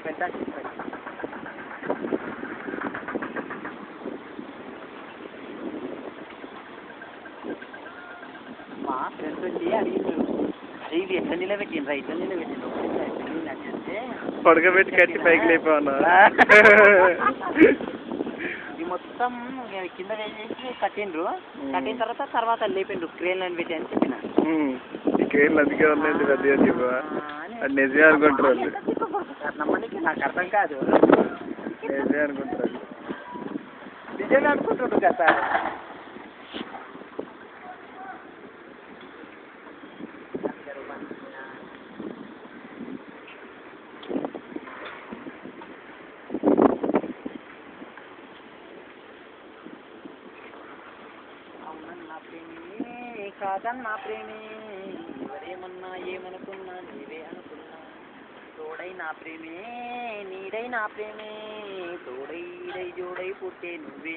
పెద్ద మా ఫ్రెండ్స్ వచ్చి అడిగిండ్రు, అది ఇది ఎట్లా నిలబెట్టిండ్రా ఇట్లా నిలబెట్టిండ్రు అంటే పడకబెట్టి కట్టి పైకి లేపావన్నా. ఇది మొత్తం కింద వేసేసి కట్టిండ్రు. కట్టిన తర్వాత లేపిండ్రు క్రేన్లను పెట్టి అని చెప్పిన. ఈ క్రేన్లు అందుకే ఉన్నాయండి పెద్దగా చెప్పా, అది నిజమే అనుకుంటారు వాళ్ళు. నమ్మడానికి నాకు అర్థం కాదు, నిజమే అనుకుంటారు. నిజమే అనుకుంటుండ్రు కదా. అవునన్నా ప్రేమే కాదన్నా ప్రేమే, ఎవరేమన్నా ఏమనుకున్నా నీవే అనుకున్నా, తోడైనా ప్రేమే నీడైనా ప్రేమే, తోడై జోడై పుట్టే నువ్వే.